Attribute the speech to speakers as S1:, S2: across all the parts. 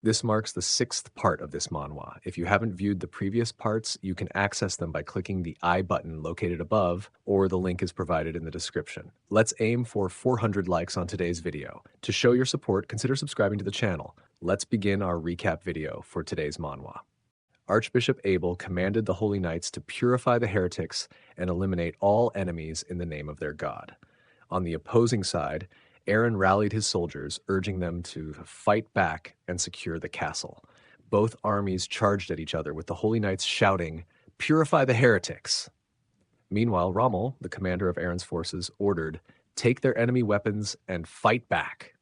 S1: This marks the sixth part of this manhwa. If you haven't viewed the previous parts, you can access them by clicking the I button located above, or the link is provided in the description. Let's aim for 400 likes on today's video. To show your support, consider subscribing to the channel. Let's begin our recap video for today's manhwa. Archbishop Abel commanded the Holy Knights to purify the heretics and eliminate all enemies in the name of their God. On the opposing side, Aaron rallied his soldiers, urging them to fight back and secure the castle. Both armies charged at each other, with the Holy Knights shouting, "Purify the heretics!" Meanwhile, Rommel, the commander of Aaron's forces, ordered, "Take their enemy weapons and fight back."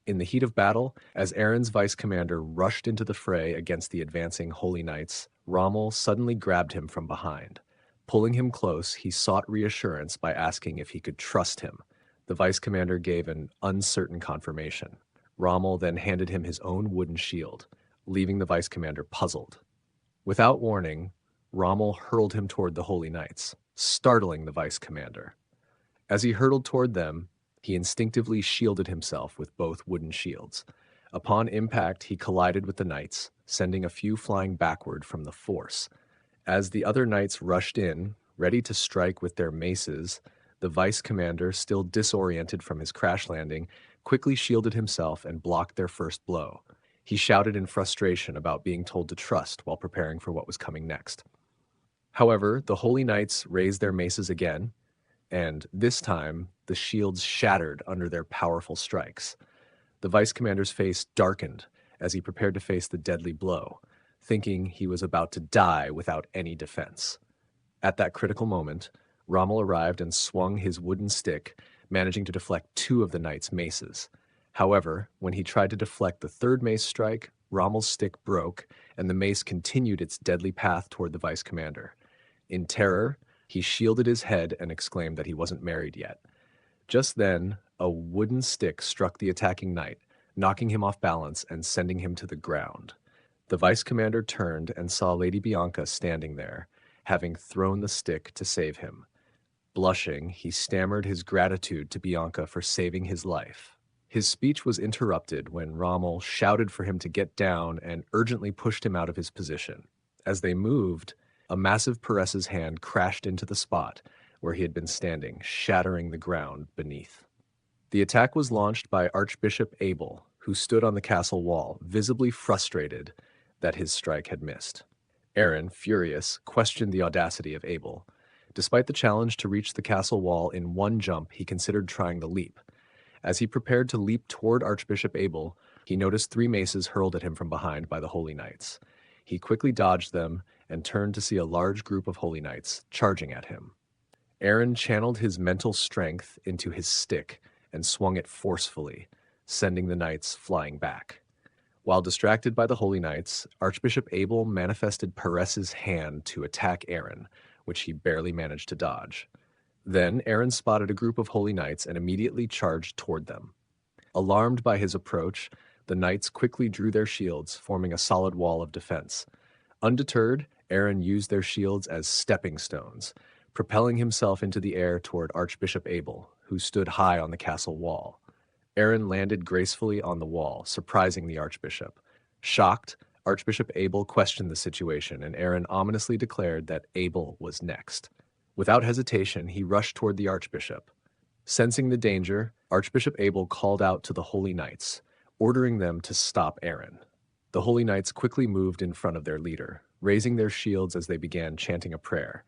S1: In the heat of battle, as Aaron's vice commander rushed into the fray against the advancing Holy Knights, Rommel suddenly grabbed him from behind. Pulling him close, he sought reassurance by asking if he could trust him. The vice commander gave an uncertain confirmation. Rommel then handed him his own wooden shield, leaving the vice commander puzzled. Without warning, Rommel hurled him toward the Holy Knights, startling the vice commander. As he hurtled toward them, he instinctively shielded himself with both wooden shields. Upon impact, he collided with the knights, sending a few flying backward from the force. As the other knights rushed in, ready to strike with their maces, the vice commander, still disoriented from his crash landing, quickly shielded himself and blocked their first blow. He shouted in frustration about being told to trust while preparing for what was coming next. However, the Holy Knights raised their maces again, and this time the shields shattered under their powerful strikes. The vice commander's face darkened as he prepared to face the deadly blow, thinking he was about to die without any defense. At that critical moment, Rommel arrived and swung his wooden stick, managing to deflect two of the knights' maces. However, when he tried to deflect the third mace strike, Rommel's stick broke, and the mace continued its deadly path toward the vice commander. In terror, he shielded his head and exclaimed that he wasn't married yet. Just then, a wooden stick struck the attacking knight, knocking him off balance and sending him to the ground. The vice commander turned and saw Lady Bianca standing there, having thrown the stick to save him. Blushing, he stammered his gratitude to Bianca for saving his life. His speech was interrupted when Rommel shouted for him to get down and urgently pushed him out of his position. As they moved, a massive Peres's hand crashed into the spot where he had been standing, shattering the ground beneath. The attack was launched by Archbishop Abel, who stood on the castle wall, visibly frustrated that his strike had missed. Aaron, furious, questioned the audacity of Abel. Despite the challenge to reach the castle wall in one jump, he considered trying the leap. As he prepared to leap toward Archbishop Abel, he noticed three maces hurled at him from behind by the Holy Knights. He quickly dodged them and turned to see a large group of Holy Knights charging at him. Aaron channeled his mental strength into his stick and swung it forcefully, sending the knights flying back. While distracted by the Holy Knights, Archbishop Abel manifested Peres's hand to attack Aaron, which he barely managed to dodge. Then Aaron spotted a group of Holy Knights and immediately charged toward them. Alarmed by his approach, the knights quickly drew their shields, forming a solid wall of defense. Undeterred, Aaron used their shields as stepping stones, propelling himself into the air toward Archbishop Abel, who stood high on the castle wall. Aaron landed gracefully on the wall, surprising the Archbishop. Shocked, Archbishop Abel questioned the situation, and Aaron ominously declared that Abel was next. Without hesitation, he rushed toward the Archbishop. Sensing the danger, Archbishop Abel called out to the Holy Knights, ordering them to stop Aaron. The Holy Knights quickly moved in front of their leader, raising their shields as they began chanting a prayer.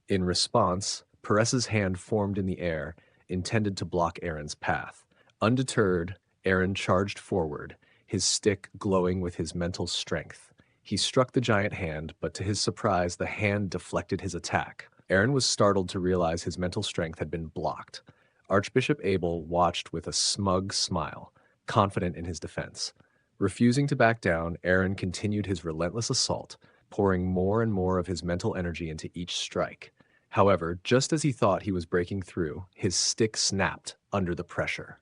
S1: In response, Peres's hand formed in the air, intended to block Aaron's path. Undeterred, Aaron charged forward, his stick glowing with his mental strength. He struck the giant hand, but to his surprise, the hand deflected his attack. Aaron was startled to realize his mental strength had been blocked. Archbishop Abel watched with a smug smile, confident in his defense. Refusing to back down, Aaron continued his relentless assault, pouring more and more of his mental energy into each strike. However, just as he thought he was breaking through, his stick snapped under the pressure.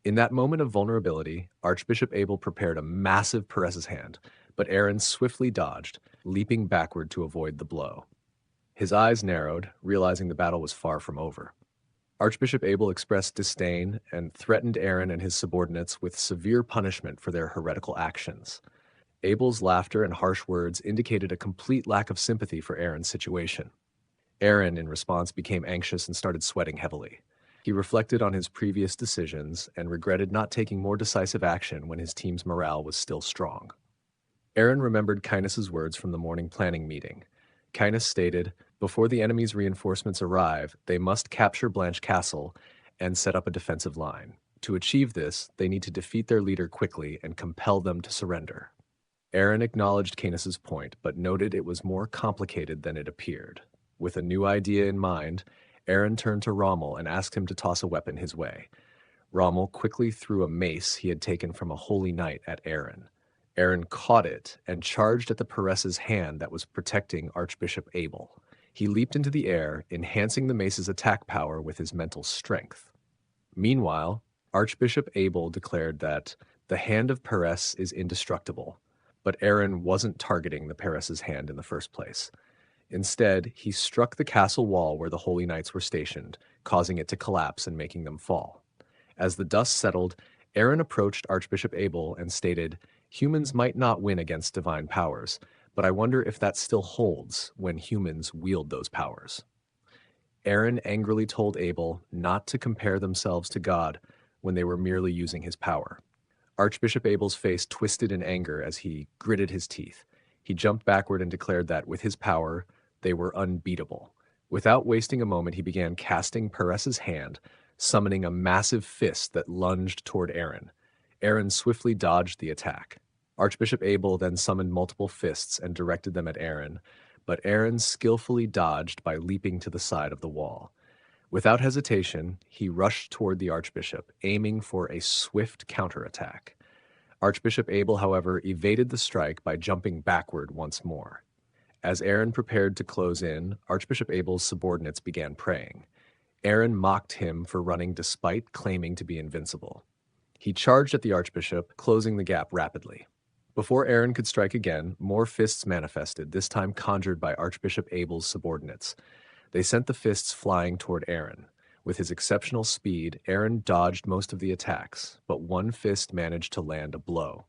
S1: In that moment of vulnerability, Archbishop Abel prepared a massive Peres's hand, but Aaron swiftly dodged, leaping backward to avoid the blow. His eyes narrowed, realizing the battle was far from over. Archbishop Abel expressed disdain and threatened Aaron and his subordinates with severe punishment for their heretical actions. Abel's laughter and harsh words indicated a complete lack of sympathy for Aaron's situation. Aaron, in response, became anxious and started sweating heavily. He reflected on his previous decisions and regretted not taking more decisive action when his team's morale was still strong. Aaron remembered Kynas's words from the morning planning meeting. Kynus stated, "Before the enemy's reinforcements arrive, they must capture Blanch Castle and set up a defensive line. To achieve this, they need to defeat their leader quickly and compel them to surrender." Aaron acknowledged Kynas's point, but noted it was more complicated than it appeared. With a new idea in mind, Aaron turned to Rommel and asked him to toss a weapon his way. Rommel quickly threw a mace he had taken from a holy knight at Aaron. Aaron caught it and charged at the Peres's hand that was protecting Archbishop Abel. He leaped into the air, enhancing the mace's attack power with his mental strength. Meanwhile, Archbishop Abel declared that the hand of Peres is indestructible, but Aaron wasn't targeting the Peres's hand in the first place. Instead, he struck the castle wall where the holy knights were stationed, causing it to collapse and making them fall. As the dust settled, Aaron approached Archbishop Abel and stated, "Humans might not win against divine powers, but I wonder if that still holds when humans wield those powers." Aaron angrily told Abel not to compare themselves to God when they were merely using his power. Archbishop Abel's face twisted in anger as he gritted his teeth. He jumped backward and declared that, with his power, they were unbeatable. Without wasting a moment, he began casting Peres's hand, summoning a massive fist that lunged toward Aaron. Aaron swiftly dodged the attack. Archbishop Abel then summoned multiple fists and directed them at Aaron, but Aaron skillfully dodged by leaping to the side of the wall. Without hesitation, he rushed toward the Archbishop, aiming for a swift counterattack. Archbishop Abel, however, evaded the strike by jumping backward once more. As Aaron prepared to close in, Archbishop Abel's subordinates began praying. Aaron mocked him for running despite claiming to be invincible. He charged at the Archbishop, closing the gap rapidly. Before Aaron could strike again, more fists manifested, this time conjured by Archbishop Abel's subordinates. They sent the fists flying toward Aaron. With his exceptional speed, Aaron dodged most of the attacks, but one fist managed to land a blow.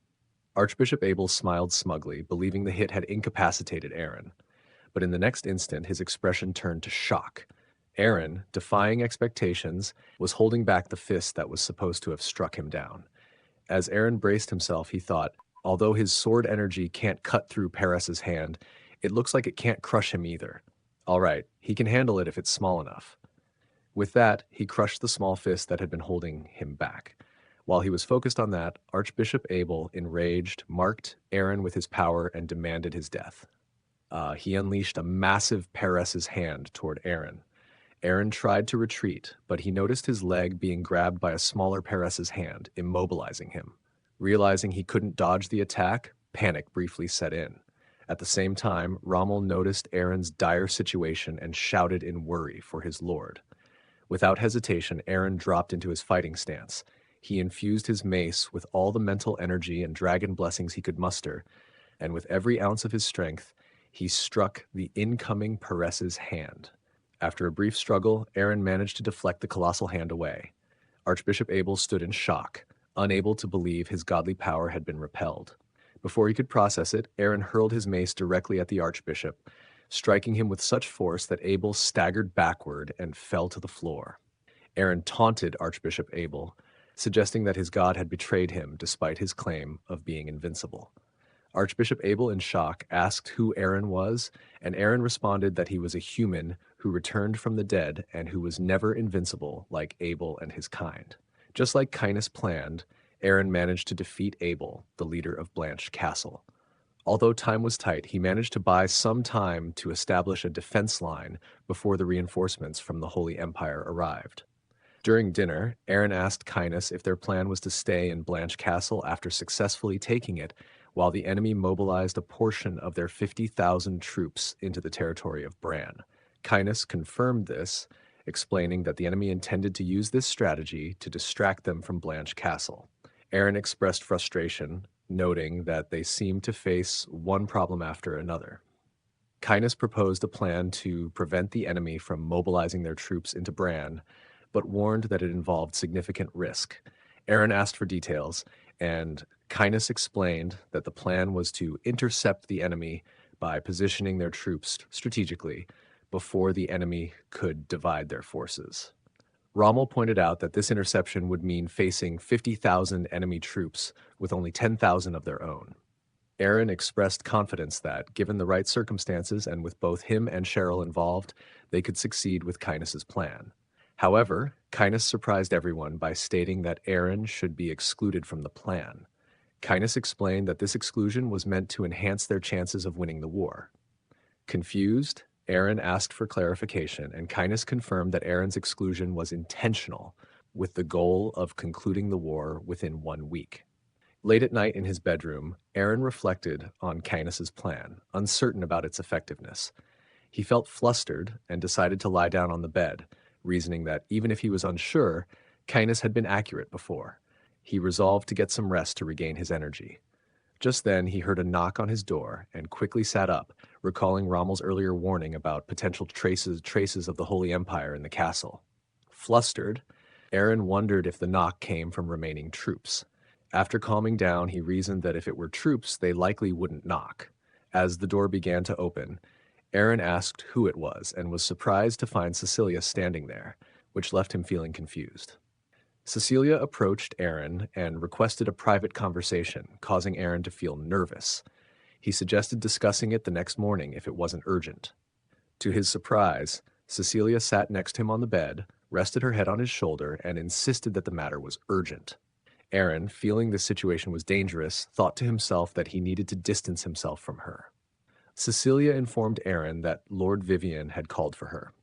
S1: Archbishop Abel smiled smugly, believing the hit had incapacitated Aaron. But in the next instant, his expression turned to shock. Aaron, defying expectations, was holding back the fist that was supposed to have struck him down. As Aaron braced himself, he thought, although his sword energy can't cut through Peres's hand, it looks like it can't crush him either. All right, he can handle it if it's small enough. With that, he crushed the small fist that had been holding him back. While he was focused on that, Archbishop Abel, enraged, marked Aaron with his power and demanded his death. He unleashed a massive Peres's hand toward Aaron. Aaron tried to retreat, but he noticed his leg being grabbed by a smaller Peres's hand, immobilizing him. Realizing he couldn't dodge the attack, panic briefly set in. At the same time, Rommel noticed Aaron's dire situation and shouted in worry for his lord. Without hesitation, Aaron dropped into his fighting stance. He infused his mace with all the mental energy and dragon blessings he could muster, and with every ounce of his strength, he struck the incoming Peres's hand. After a brief struggle, Aaron managed to deflect the colossal hand away. Archbishop Abel stood in shock, unable to believe his godly power had been repelled. Before he could process it, Aaron hurled his mace directly at the Archbishop, striking him with such force that Abel staggered backward and fell to the floor. Aaron taunted Archbishop Abel, suggesting that his god had betrayed him despite his claim of being invincible. Archbishop Abel, in shock, asked who Aaron was, and Aaron responded that he was a human who returned from the dead and who was never invincible like Abel and his kind. Just like Kynus planned, Aaron managed to defeat Abel, the leader of Blanch Castle. Although time was tight, he managed to buy some time to establish a defense line before the reinforcements from the Holy Empire arrived. During dinner, Aaron asked Kynus if their plan was to stay in Blanch Castle after successfully taking it, while the enemy mobilized a portion of their 50,000 troops into the territory of Brahn. Kynus confirmed this, explaining that the enemy intended to use this strategy to distract them from Blanch Castle. Aaron expressed frustration, noting that they seemed to face one problem after another. Kynus proposed a plan to prevent the enemy from mobilizing their troops into Brahn, but warned that it involved significant risk. Aaron asked for details, and Cainus explained that the plan was to intercept the enemy by positioning their troops strategically before the enemy could divide their forces. Rommel pointed out that this interception would mean facing 50,000 enemy troops with only 10,000 of their own. Aaron expressed confidence that, given the right circumstances and with both him and Cheryl involved, they could succeed with Cainus's plan. However, Cainus surprised everyone by stating that Aaron should be excluded from the plan. Cainus explained that this exclusion was meant to enhance their chances of winning the war. Confused, Aaron asked for clarification, and Cainus confirmed that Aaron's exclusion was intentional, with the goal of concluding the war within 1 week. Late at night in his bedroom, Aaron reflected on Cainus's plan, uncertain about its effectiveness. He felt flustered and decided to lie down on the bed, reasoning that even if he was unsure, Cainus had been accurate before. He resolved to get some rest to regain his energy. Just then, he heard a knock on his door and quickly sat up, recalling Rommel's earlier warning about potential traces of the Holy Empire in the castle. Flustered, Aaron wondered if the knock came from remaining troops. After calming down, he reasoned that if it were troops, they likely wouldn't knock. As the door began to open, Aaron asked who it was and was surprised to find Cecilia standing there, which left him feeling confused. Cecilia approached Aaron and requested a private conversation, causing Aaron to feel nervous. He suggested discussing it the next morning if it wasn't urgent. To his surprise, Cecilia sat next to him on the bed, rested her head on his shoulder, and insisted that the matter was urgent. Aaron, feeling the situation was dangerous, thought to himself that he needed to distance himself from her. Cecilia informed Aaron that Lord Vivian had called for her.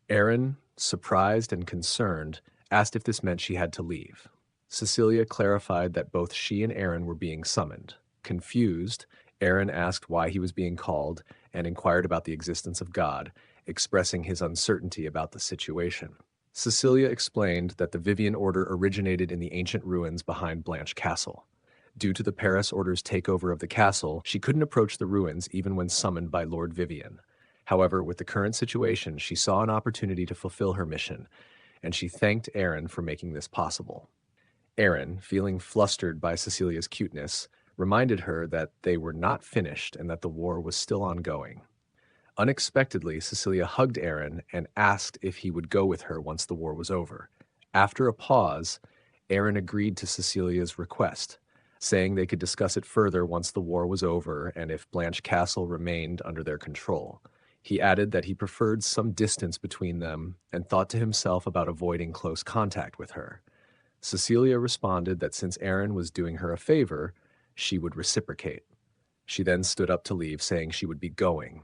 S1: Aaron, surprised and concerned, asked if this meant she had to leave. Cecilia clarified that both she and Aaron were being summoned. Confused, Aaron asked why he was being called and inquired about the existence of God, expressing his uncertainty about the situation. Cecilia explained that the Vivian Order originated in the ancient ruins behind Blanch Castle. Due to the Paris Order's takeover of the castle, she couldn't approach the ruins even when summoned by Lord Vivian. However, with the current situation, she saw an opportunity to fulfill her mission, and she thanked Aaron for making this possible. Aaron, feeling flustered by Cecilia's cuteness, reminded her that they were not finished and that the war was still ongoing. Unexpectedly, Cecilia hugged Aaron and asked if he would go with her once the war was over. After a pause, Aaron agreed to Cecilia's request, saying they could discuss it further once the war was over and if Blanch Castle remained under their control. He added that he preferred some distance between them and thought to himself about avoiding close contact with her. Cecilia responded that since Aaron was doing her a favor, she would reciprocate. She then stood up to leave, saying she would be going.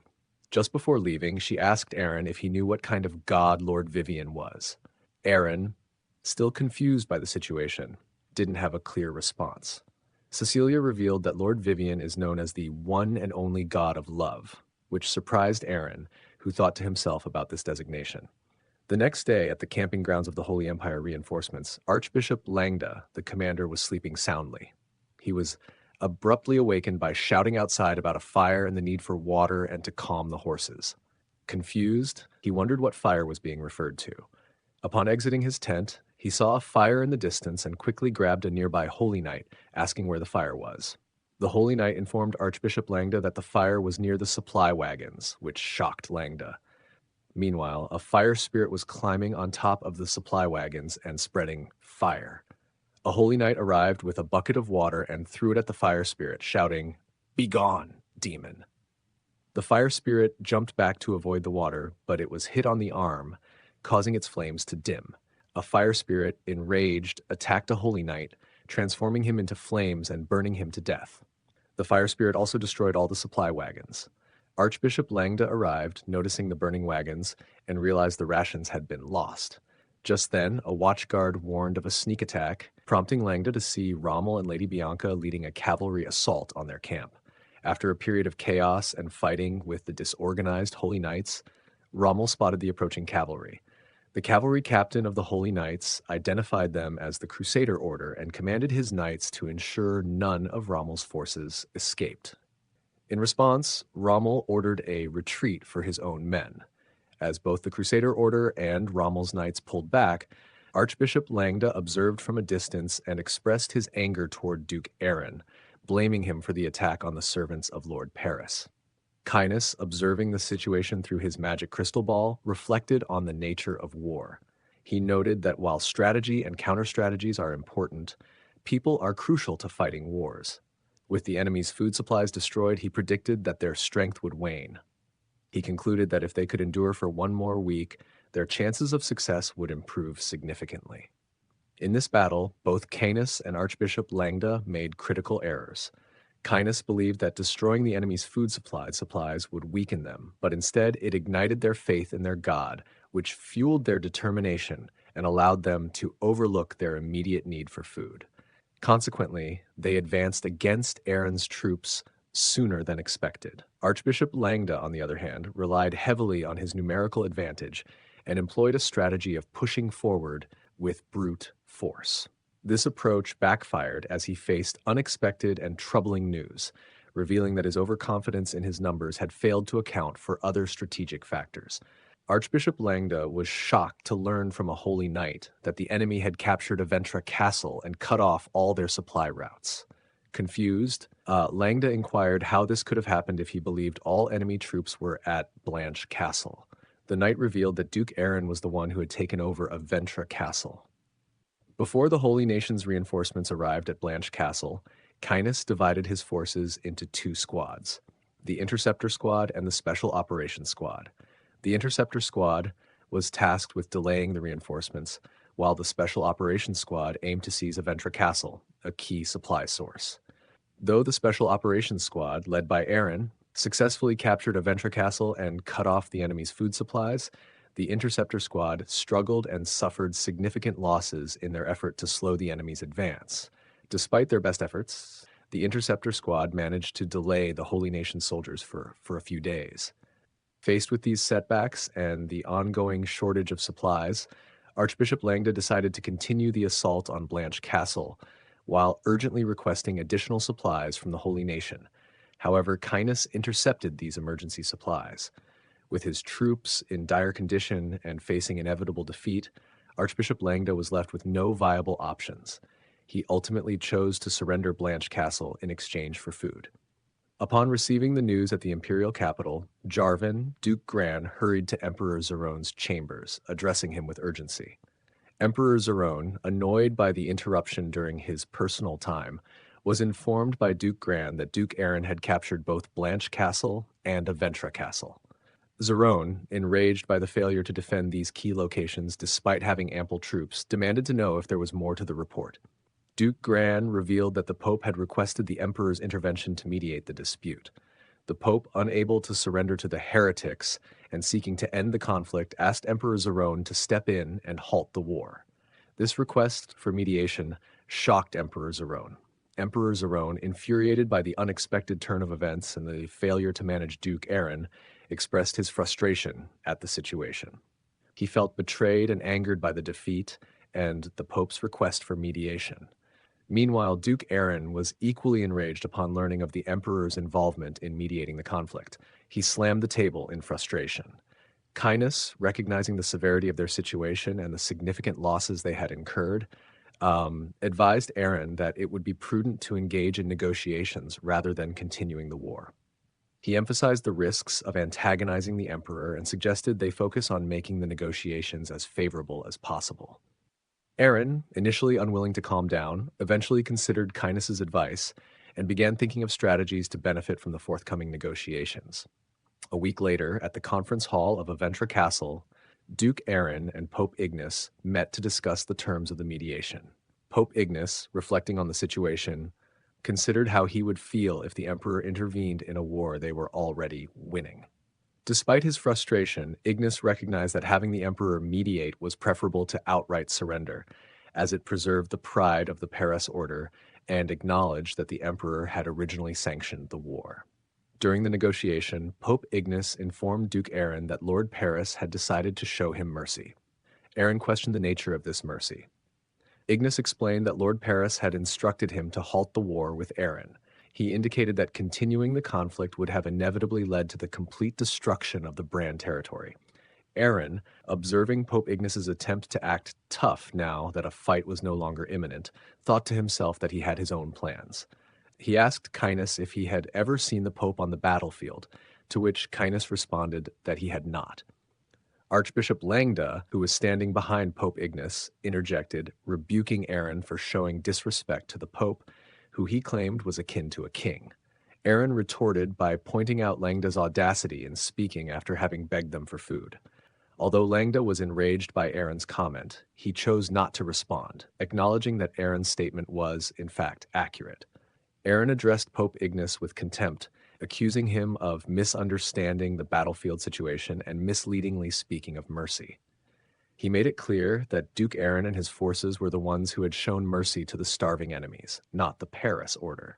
S1: Just before leaving, she asked Aaron if he knew what kind of god Lord Vivian was. Aaron, still confused by the situation, didn't have a clear response. Cecilia revealed that Lord Vivian is known as the one and only god of love, which surprised Aaron, who thought to himself about this designation. The next day, at the camping grounds of the Holy Empire reinforcements, Archbishop Langda, the commander, was sleeping soundly. He was abruptly awakened by shouting outside about a fire and the need for water and to calm the horses. Confused, he wondered what fire was being referred to. Upon exiting his tent, he saw a fire in the distance and quickly grabbed a nearby Holy Knight, asking where the fire was. The Holy Knight informed Archbishop Langda that the fire was near the supply wagons, which shocked Langda. Meanwhile, a fire spirit was climbing on top of the supply wagons and spreading fire. A Holy Knight arrived with a bucket of water and threw it at the fire spirit, shouting, "Begone, demon!" The fire spirit jumped back to avoid the water, but it was hit on the arm, causing its flames to dim. A fire spirit, enraged, attacked a Holy Knight, transforming him into flames and burning him to death. The fire spirit also destroyed all the supply wagons. Archbishop Langda arrived, noticing the burning wagons, and realized the rations had been lost. Just then, a watchguard warned of a sneak attack, prompting Langda to see Rommel and Lady Bianca leading a cavalry assault on their camp. After a period of chaos and fighting with the disorganized Holy Knights, Rommel spotted the approaching cavalry. The cavalry captain of the Holy Knights identified them as the Crusader Order and commanded his knights to ensure none of Rommel's forces escaped. In response, Rommel ordered a retreat for his own men. As both the Crusader Order and Rommel's knights pulled back, Archbishop Langda observed from a distance and expressed his anger toward Duke Aaron, blaming him for the attack on the servants of Lord Paris. Cainus, observing the situation through his magic crystal ball, reflected on the nature of war. He noted that while strategy and counter-strategies are important, people are crucial to fighting wars. With the enemy's food supplies destroyed, he predicted that their strength would wane. He concluded that if they could endure for one more week, their chances of success would improve significantly. In this battle, both Cainus and Archbishop Langda made critical errors. Cainus believed that destroying the enemy's food supplies would weaken them, but instead it ignited their faith in their god, which fueled their determination and allowed them to overlook their immediate need for food. Consequently, they advanced against Aaron's troops sooner than expected. Archbishop Langda, on the other hand, relied heavily on his numerical advantage and employed a strategy of pushing forward with brute force. This approach backfired as he faced unexpected and troubling news, revealing that his overconfidence in his numbers had failed to account for other strategic factors. Archbishop Langda was shocked to learn from a holy knight that the enemy had captured Aventra Castle and cut off all their supply routes. Confused, Langda inquired how this could have happened if he believed all enemy troops were at Blanch Castle. The knight revealed that Duke Aaron was the one who had taken over Aventra Castle. Before the Holy Nation's reinforcements arrived at Blanch Castle, Cainus divided his forces into two squads, the Interceptor Squad and the Special Operations Squad. The Interceptor Squad was tasked with delaying the reinforcements, while the Special Operations Squad aimed to seize Aventra Castle, a key supply source. Though the Special Operations Squad, led by Aaron, successfully captured Aventra Castle and cut off the enemy's food supplies, the Interceptor Squad struggled and suffered significant losses in their effort to slow the enemy's advance. Despite their best efforts, the Interceptor Squad managed to delay the Holy Nation soldiers for a few days. Faced with these setbacks and the ongoing shortage of supplies, Archbishop Langda decided to continue the assault on Blanch Castle, while urgently requesting additional supplies from the Holy Nation. However, Cainus intercepted these emergency supplies. With his troops in dire condition and facing inevitable defeat, Archbishop Langda was left with no viable options. He ultimately chose to surrender Blanch Castle in exchange for food. Upon receiving the news at the imperial capital, Jarvan, Duke Gran, hurried to Emperor Zerone's chambers, addressing him with urgency. Emperor Zerone, annoyed by the interruption during his personal time, was informed by Duke Gran that Duke Aaron had captured both Blanch Castle and Aventra Castle. Zerone, enraged by the failure to defend these key locations despite having ample troops, demanded to know if there was more to the report. Duke Gran revealed that the Pope had requested the Emperor's intervention to mediate the dispute. The Pope, unable to surrender to the heretics and seeking to end the conflict, asked Emperor Zerone to step in and halt the war. This request for mediation shocked Emperor Zerone. Emperor Zerone, infuriated by the unexpected turn of events and the failure to manage Duke Aaron, expressed his frustration at the situation. He felt betrayed and angered by the defeat and the Pope's request for mediation. Meanwhile, Duke Aaron was equally enraged upon learning of the Emperor's involvement in mediating the conflict. He slammed the table in frustration. Cainus, recognizing the severity of their situation and the significant losses they had incurred, advised Aaron that it would be prudent to engage in negotiations rather than continuing the war. He emphasized the risks of antagonizing the Emperor and suggested they focus on making the negotiations as favorable as possible. Aaron, initially unwilling to calm down, eventually considered Cainus's advice and began thinking of strategies to benefit from the forthcoming negotiations. A week later, at the conference hall of Aventra Castle, Duke Aaron and Pope Ignace met to discuss the terms of the mediation. Pope Ignace, reflecting on the situation, considered how he would feel if the Emperor intervened in a war they were already winning. Despite his frustration, Ignace recognized that having the Emperor mediate was preferable to outright surrender, as it preserved the pride of the Paris order and acknowledged that the Emperor had originally sanctioned the war. During the negotiation, Pope Ignace informed Duke Aaron that Lord Paris had decided to show him mercy. Aaron questioned the nature of this mercy. Ignace explained that Lord Paris had instructed him to halt the war with Aaron. He indicated that continuing the conflict would have inevitably led to the complete destruction of the Brand territory. Aaron, observing Pope Ignace's attempt to act tough now that a fight was no longer imminent, thought to himself that he had his own plans. He asked Cainus if he had ever seen the Pope on the battlefield, to which Cainus responded that he had not. Archbishop Langda, who was standing behind Pope Ignace, interjected, rebuking Aaron for showing disrespect to the Pope, who he claimed was akin to a king. Aaron retorted by pointing out Langda's audacity in speaking after having begged them for food. Although Langda was enraged by Aaron's comment, he chose not to respond, acknowledging that Aaron's statement was, in fact, accurate. Aaron addressed Pope Ignace with contempt, accusing him of misunderstanding the battlefield situation and misleadingly speaking of mercy. He made it clear that Duke Aaron and his forces were the ones who had shown mercy to the starving enemies, not the Paris order.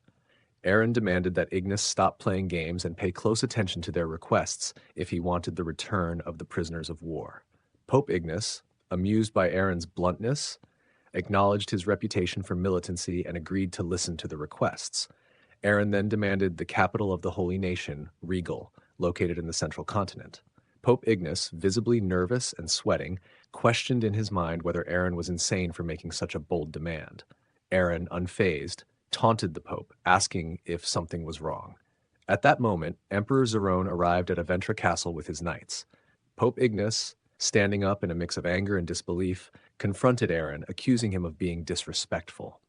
S1: Aaron demanded that Ignace stop playing games and pay close attention to their requests if he wanted the return of the prisoners of war. Pope Ignace, amused by Aaron's bluntness, acknowledged his reputation for militancy and agreed to listen to the requests. Aaron then demanded the capital of the Holy Nation, Regal, located in the central continent. Pope Ignace, visibly nervous and sweating, questioned in his mind whether Aaron was insane for making such a bold demand. Aaron, unfazed, taunted the Pope, asking if something was wrong. At that moment, Emperor Zerone arrived at Aventra Castle with his knights. Pope Ignace, standing up in a mix of anger and disbelief, confronted Aaron, accusing him of being disrespectful.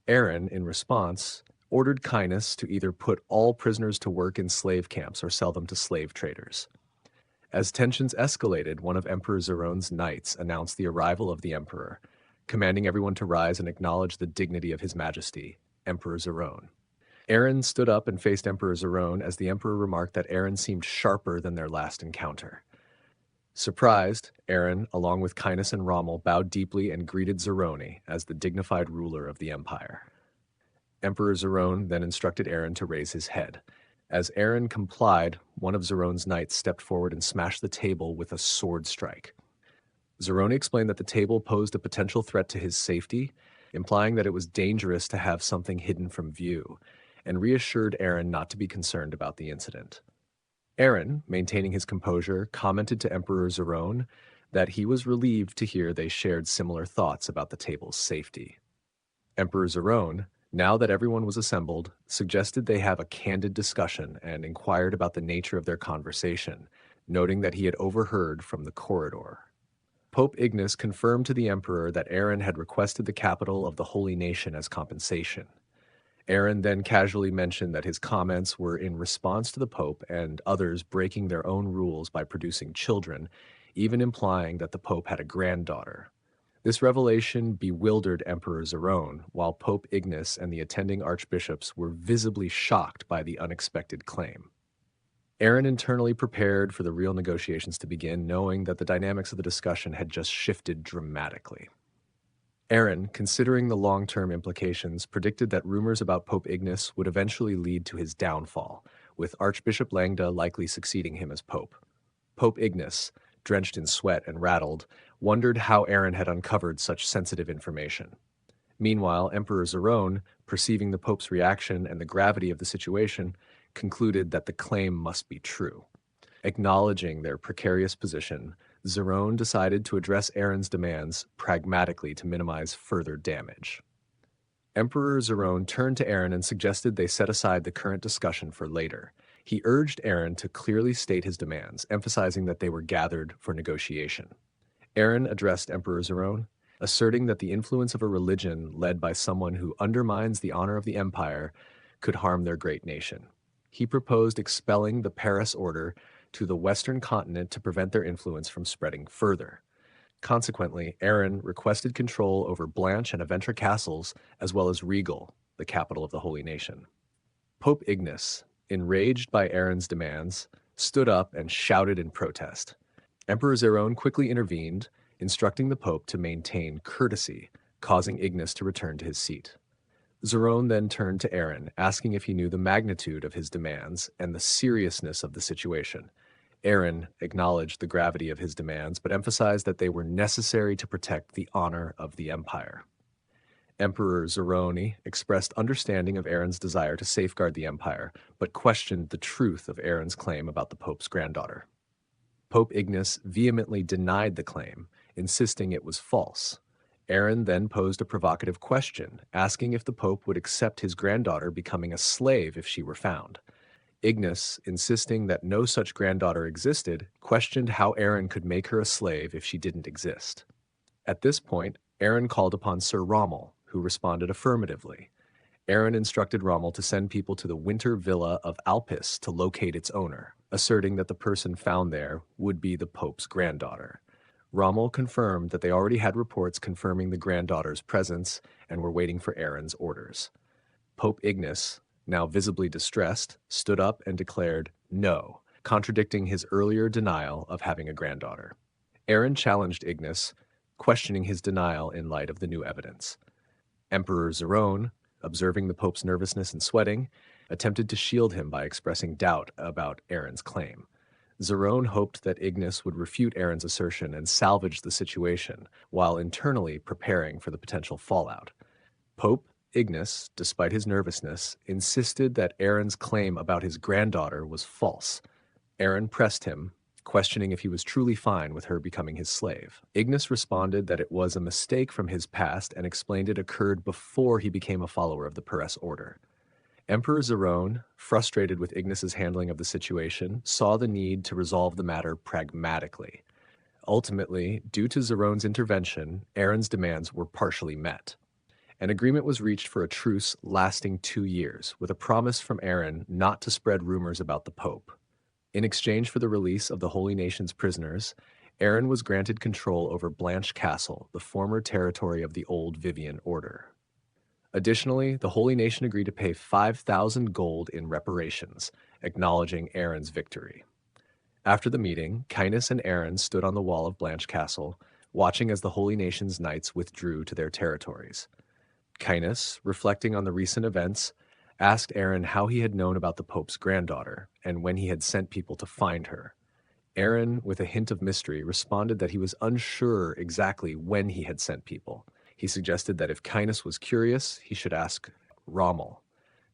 S1: Aaron, in response, ordered Cainus to either put all prisoners to work in slave camps or sell them to slave traders. As tensions escalated, one of Emperor Zerone's knights announced the arrival of the emperor, commanding everyone to rise and acknowledge the dignity of his majesty, Emperor Zerone. Aaron stood up and faced Emperor Zerone as the emperor remarked that Aaron seemed sharper than their last encounter. Surprised, Aaron, along with Cainus and Rommel, bowed deeply and greeted Zerone as the dignified ruler of the empire. Emperor Zerone then instructed Aaron to raise his head. As Aaron complied, one of Zerone's knights stepped forward and smashed the table with a sword strike. Zerone explained that the table posed a potential threat to his safety, implying that it was dangerous to have something hidden from view, and reassured Aaron not to be concerned about the incident. Aaron, maintaining his composure, commented to Emperor Zerone that he was relieved to hear they shared similar thoughts about the table's safety. Emperor Zerone, now that everyone was assembled, suggested they have a candid discussion and inquired about the nature of their conversation, noting that he had overheard from the corridor. Pope Ignace confirmed to the emperor that Aaron had requested the capital of the Holy Nation as compensation. Aaron then casually mentioned that his comments were in response to the Pope and others breaking their own rules by producing children, even implying that the Pope had a granddaughter. This revelation bewildered Emperor Zerone, while Pope Ignace and the attending archbishops were visibly shocked by the unexpected claim. Aaron internally prepared for the real negotiations to begin, knowing that the dynamics of the discussion had just shifted dramatically. Aaron, considering the long-term implications, predicted that rumors about Pope Ignace would eventually lead to his downfall, with Archbishop Langda likely succeeding him as Pope. Pope Ignace, drenched in sweat and rattled, wondered how Aaron had uncovered such sensitive information. Meanwhile, Emperor Zerone, perceiving the Pope's reaction and the gravity of the situation, concluded that the claim must be true. Acknowledging their precarious position, Zerone decided to address Aaron's demands pragmatically to minimize further damage. Emperor Zerone turned to Aaron and suggested they set aside the current discussion for later. He urged Aaron to clearly state his demands, emphasizing that they were gathered for negotiation. Aaron addressed Emperor Zerone, asserting that the influence of a religion led by someone who undermines the honor of the empire could harm their great nation. He proposed expelling the Paris order to the western continent to prevent their influence from spreading further. Consequently, Aaron requested control over Blanch and Aventra castles, as well as Regal, the capital of the Holy Nation. Pope Ignace, enraged by Aaron's demands, stood up and shouted in protest. Emperor Zerone quickly intervened, instructing the Pope to maintain courtesy, causing Ignace to return to his seat. Zerone then turned to Aaron, asking if he knew the magnitude of his demands and the seriousness of the situation. Aaron acknowledged the gravity of his demands, but emphasized that they were necessary to protect the honor of the empire. Emperor Zerone expressed understanding of Aaron's desire to safeguard the empire, but questioned the truth of Aaron's claim about the Pope's granddaughter. Pope Ignace vehemently denied the claim, insisting it was false. Aaron then posed a provocative question, asking if the Pope would accept his granddaughter becoming a slave if she were found. Ignace, insisting that no such granddaughter existed, questioned how Aaron could make her a slave if she didn't exist. At this point, Aaron called upon Sir Rommel, who responded affirmatively. Aaron instructed Rommel to send people to the winter villa of Alpis to locate its owner, asserting that the person found there would be the Pope's granddaughter. Rommel confirmed that they already had reports confirming the granddaughter's presence and were waiting for Aaron's orders. Pope Ignace, now visibly distressed, stood up and declared no, contradicting his earlier denial of having a granddaughter. Aaron challenged Ignace, questioning his denial in light of the new evidence. Emperor Zerone, observing the Pope's nervousness and sweating, attempted to shield him by expressing doubt about Aaron's claim. Zerone hoped that Ignace would refute Aaron's assertion and salvage the situation, while internally preparing for the potential fallout. Pope Ignace, despite his nervousness, insisted that Aaron's claim about his granddaughter was false. Aaron pressed him, questioning if he was truly fine with her becoming his slave. Ignace responded that it was a mistake from his past and explained it occurred before he became a follower of the Perez order. Emperor Zerone, frustrated with Ignace's handling of the situation, saw the need to resolve the matter pragmatically. Ultimately, due to Zerone's intervention, Aaron's demands were partially met. An agreement was reached for a truce lasting 2 years, with a promise from Aaron not to spread rumors about the Pope. In exchange for the release of the Holy Nation's prisoners, Aaron was granted control over Blanch Castle, the former territory of the old Vivian Order. Additionally, the Holy Nation agreed to pay 5,000 gold in reparations, acknowledging Aaron's victory. After the meeting, Cainus and Aaron stood on the wall of Blanch Castle, watching as the Holy Nation's knights withdrew to their territories. Cainus, reflecting on the recent events, asked Aaron how he had known about the Pope's granddaughter and when he had sent people to find her. Aaron, with a hint of mystery, responded that he was unsure exactly when he had sent people. He suggested that if Cainus was curious, he should ask Rommel.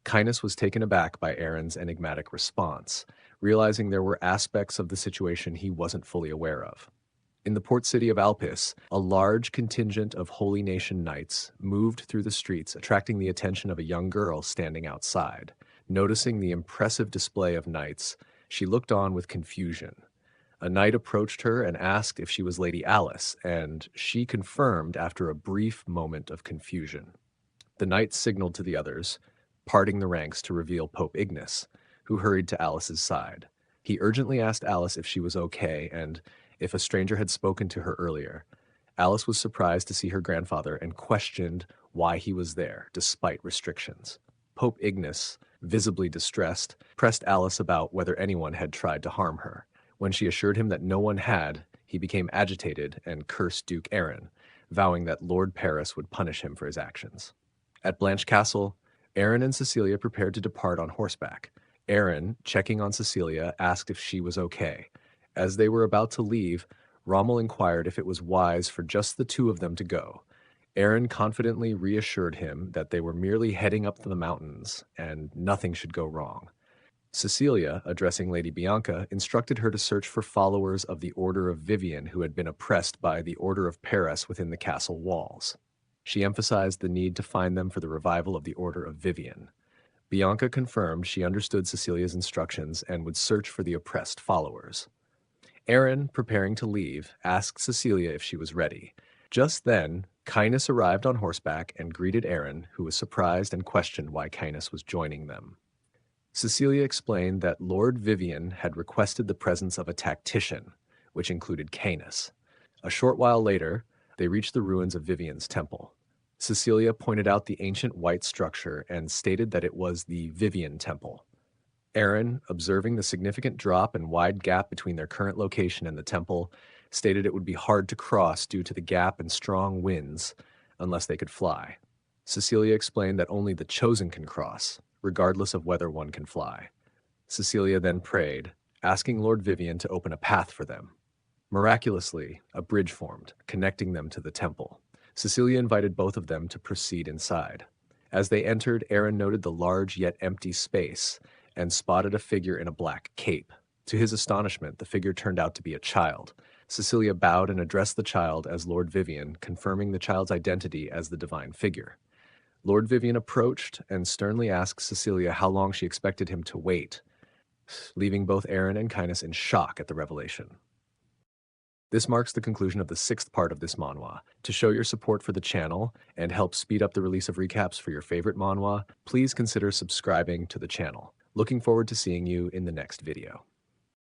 S1: Cainus was taken aback by Aaron's enigmatic response, realizing there were aspects of the situation he wasn't fully aware of. In the port city of Alpis, a large contingent of Holy Nation knights moved through the streets, attracting the attention of a young girl standing outside. Noticing the impressive display of knights, she looked on with confusion. A knight approached her and asked if she was Lady Alice, and she confirmed after a brief moment of confusion. The knight signaled to the others, parting the ranks to reveal Pope Ignace, who hurried to Alice's side. He urgently asked Alice if she was okay and if a stranger had spoken to her earlier. Alice was surprised to see her grandfather and questioned why he was there, despite restrictions. Pope Ignace, visibly distressed, pressed Alice about whether anyone had tried to harm her. When she assured him that no one had, he became agitated and cursed Duke Aaron, vowing that Lord Paris would punish him for his actions. At Blanch Castle, Aaron and Cecilia prepared to depart on horseback. Aaron, checking on Cecilia, asked if she was okay. As they were about to leave, Rommel inquired if it was wise for just the two of them to go. Aaron confidently reassured him that they were merely heading up the mountains and nothing should go wrong. Cecilia, addressing Lady Bianca, instructed her to search for followers of the Order of Vivian who had been oppressed by the Order of Paris within the castle walls. She emphasized the need to find them for the revival of the Order of Vivian. Bianca confirmed she understood Cecilia's instructions and would search for the oppressed followers. Aaron, preparing to leave, asked Cecilia if she was ready. Just then, Cainus arrived on horseback and greeted Aaron, who was surprised and questioned why Cainus was joining them. Cecilia explained that Lord Vivian had requested the presence of a tactician, which included Cainus. A short while later, they reached the ruins of Vivian's temple. Cecilia pointed out the ancient white structure and stated that it was the Vivian Temple. Aaron, observing the significant drop and wide gap between their current location and the temple, stated it would be hard to cross due to the gap and strong winds unless they could fly. Cecilia explained that only the chosen can cross, regardless of whether one can fly. Cecilia then prayed, asking Lord Vivian to open a path for them. Miraculously, a bridge formed, connecting them to the temple. Cecilia invited both of them to proceed inside. As they entered, Aaron noted the large yet empty space and spotted a figure in a black cape. To his astonishment, the figure turned out to be a child. Cecilia bowed and addressed the child as Lord Vivian, confirming the child's identity as the divine figure. Lord Vivian approached and sternly asked Cecilia how long she expected him to wait, leaving both Aaron and Kainis in shock at the revelation. This marks the conclusion of the 6th part of this manhwa. To show your support for the channel and help speed up the release of recaps for your favorite manhwa, please consider subscribing to the channel. Looking forward to seeing you in the next video.